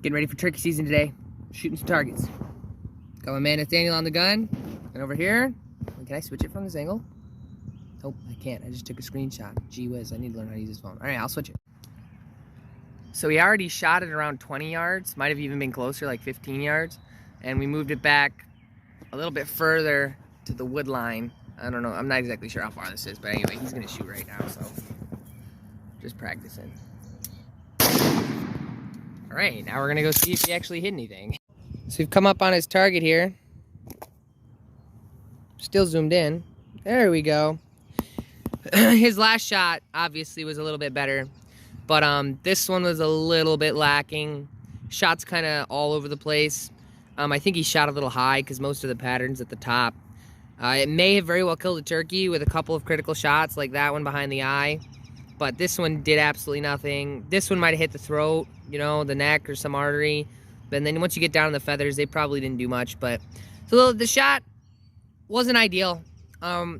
Getting ready for turkey season today. Shooting some targets. Got my man Nathaniel on the gun. And over here, can I switch it from this angle? Nope, I can't. I just took a screenshot. Gee whiz, I need to learn how to use this phone. All right, I'll switch it. So we already shot it around 20 yards. Might have even been closer, like 15 yards. And we moved it back a little bit further to the wood line. I don't know. I'm not exactly sure how far this is, but anyway, he's going to shoot right now, so just practicing. All right, now we're going to go see if he actually hit anything. So we've come up on his target here. Still zoomed in. There we go. His last shot obviously was a little bit better, but this one was a little bit lacking. Shots kind of all over the place. I think he shot a little high because most of the pattern's at the top. It may have very well killed a turkey with a couple of critical shots like that one behind the eye, but this one did absolutely nothing. This one might have hit the throat, you know, the neck or some artery. But then once you get down to the feathers, they probably didn't do much. But so the shot wasn't ideal.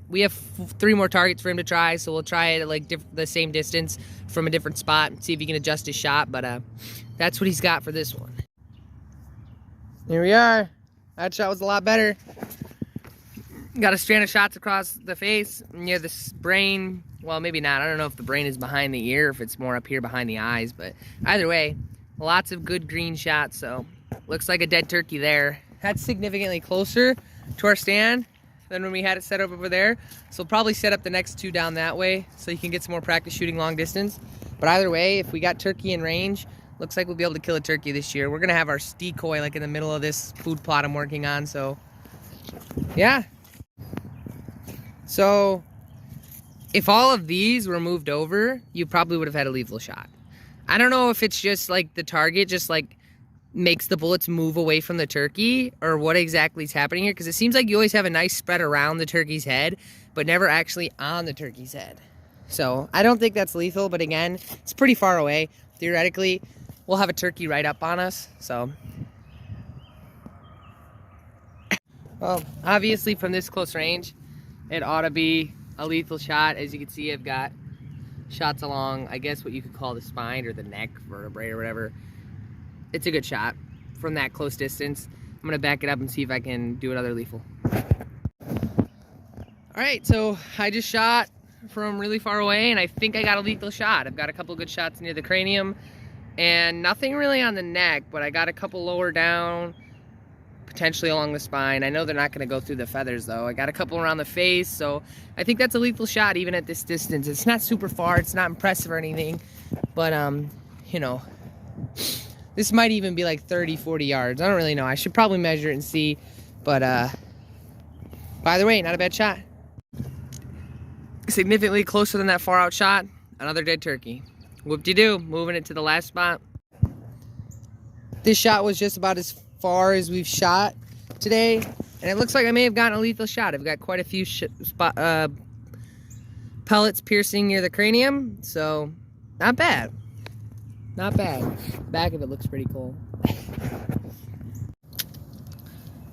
We have 3 more targets for him to try, so we'll try it at like the same distance from a different spot and see if he can adjust his shot. But that's what he's got for this one. Here we are. That shot was a lot better. Got a strand of shots across the face near the brain. Well, maybe not. I don't know if the brain is behind the ear, if it's more up here behind the eyes. But either way, lots of good green shots. So looks like a dead turkey there. That's significantly closer to our stand than when we had it set up over there. So we'll probably set up the next 2 down that way so you can get some more practice shooting long distance. But either way, if we got turkey in range, looks like we'll be able to kill a turkey this year. We're gonna have our decoy like in the middle of this food plot I'm working on, so yeah. So if all of these were moved over, you probably would have had a lethal shot. I don't know if it's just like the target just like makes the bullets move away from the turkey or what exactly is happening here, because it seems like you always have a nice spread around the turkey's head, but never actually on the turkey's head. So I don't think that's lethal, but again, it's pretty far away. Theoretically, we'll have a turkey right up on us, so. Well, obviously from this close range, it ought to be a lethal shot. As you can see, I've got shots along, I guess what you could call the spine or the neck vertebrae or whatever. It's a good shot from that close distance. I'm gonna back it up and see if I can do another lethal. All right, so I just shot from really far away and I think I got a lethal shot. I've got a couple good shots near the cranium and nothing really on the neck, but I got a couple lower down, potentially along the spine. I know they're not gonna go through the feathers though. I got a couple around the face, so I think that's a lethal shot even at this distance. It's not super far, it's not impressive or anything, but you know, this might even be like 30, 40 yards. I don't really know. I should probably measure it and see, but by the way, not a bad shot. Significantly closer than that far out shot, another dead turkey. Whoop-de-doo, moving it to the last spot. This shot was just about as far as we've shot today, and it looks like I may have gotten a lethal shot. I've got quite a few pellets piercing near the cranium, so not bad. Not bad. Back of it looks pretty cool.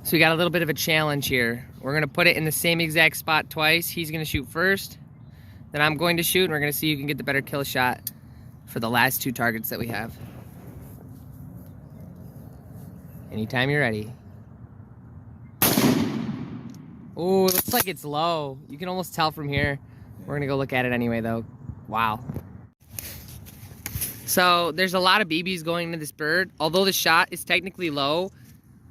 So we got a little bit of a challenge here. We're gonna put it in the same exact spot twice. He's gonna shoot first, then I'm going to shoot, and we're gonna see who can get the better kill shot for the last 2 targets that we have. Anytime you're ready. Oh, it looks like it's low. You can almost tell from here. We're gonna go look at it anyway though. Wow. So there's a lot of BBs going into this bird. Although the shot is technically low,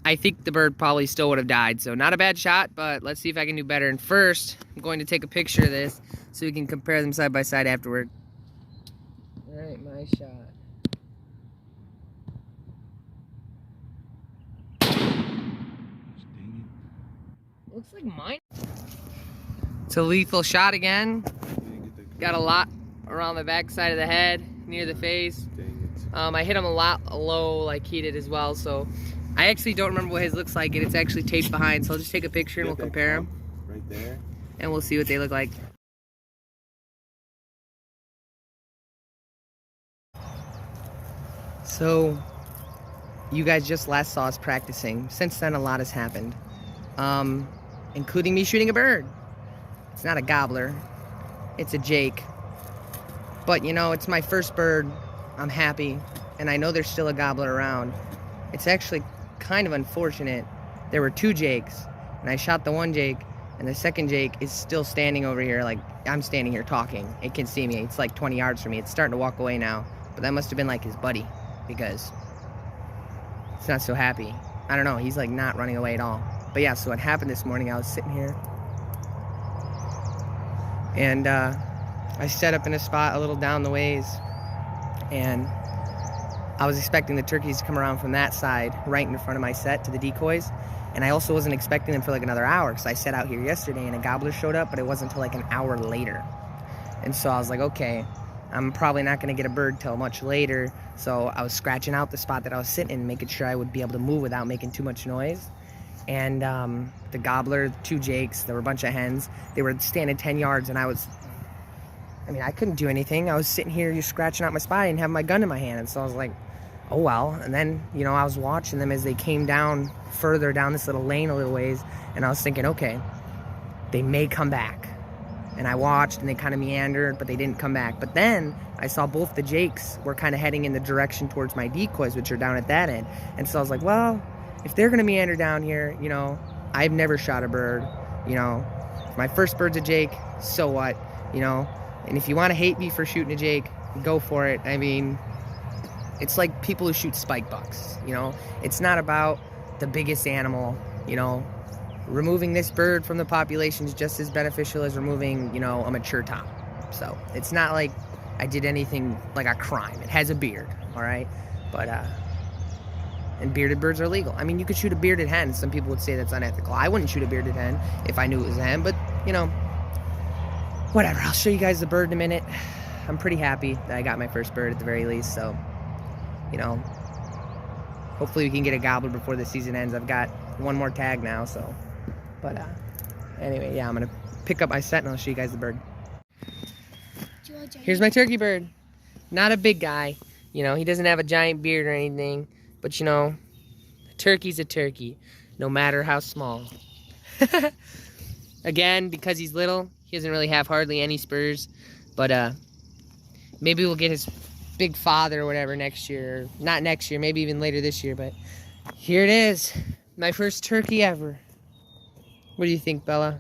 I think the bird probably still would have died. So not a bad shot, but let's see if I can do better. And first, I'm going to take a picture of this so we can compare them side by side afterward. All right, my shot. Looks like mine. It's a lethal shot again. Got a lot around the back side of the head, near the face. I hit him a lot low like he did as well, so I actually don't remember what his looks like, and it's actually taped behind, so I'll just take a picture and we'll compare them. Right there. And we'll see what they look like. So, you guys just last saw us practicing. Since then, a lot has happened, including me shooting a bird. It's not a gobbler, it's a Jake. But you know, it's my first bird. I'm happy. and I know there's still a gobbler around. It's actually kind of unfortunate. There were 2 jakes, and I shot the 1 jake, and the 2nd jake is still standing over here like I'm standing here talking. It can see me. It's like 20 yards from me. It's starting to walk away now, but that must have been like his buddy, because it's not so happy. I don't know. He's like not running away at all. But yeah, so what happened this morning, I was sitting here, and I set up in a spot a little down the ways, and I was expecting the turkeys to come around from that side, right in front of my set to the decoys. And I also wasn't expecting them for like another hour, because I set out here yesterday and a gobbler showed up, but it wasn't until like an hour later. And so I was like, okay, I'm probably not going to get a bird till much later. So I was scratching out the spot that I was sitting in, making sure I would be able to move without making too much noise. And the gobbler, 2 jakes, there were a bunch of hens. They were standing 10 yards, and I couldn't do anything. I was sitting here just scratching out my spot and having my gun in my hand. And so I was like, oh well. And then, you know, I was watching them as they came down further down this little lane a little ways, and I was thinking, okay, they may come back. And I watched, and they kind of meandered, but they didn't come back. But then I saw both the jakes were kind of heading in the direction towards my decoys, which are down at that end. And so I was like, well, if they're going to meander down here, you know, I've never shot a bird, you know, if my first bird's a jake, so what, you know? And if you want to hate me for shooting a jake, go for it. I mean, it's like people who shoot spike bucks, you know? It's not about the biggest animal, you know? Removing this bird from the population is just as beneficial as removing, you know, a mature tom. So it's not like I did anything like a crime. It has a beard, all right? But, and bearded birds are legal. I mean, you could shoot a bearded hen. Some people would say that's unethical. I wouldn't shoot a bearded hen if I knew it was a hen, but, you know, whatever. I'll show you guys the bird in a minute. I'm pretty happy that I got my first bird at the very least, so, you know, hopefully we can get a gobbler before the season ends. I've got 1 more tag now, so, but, anyway, yeah, I'm gonna pick up my set and I'll show you guys the bird. Here's my turkey bird. Not a big guy, you know, he doesn't have a giant beard or anything, but, you know, a turkey's a turkey, no matter how small. Again, because he's little, he doesn't really have hardly any spurs, but maybe we'll get his big father or whatever next year. Not next year, maybe even later this year, but here it is. My first turkey ever. What do you think, Bella?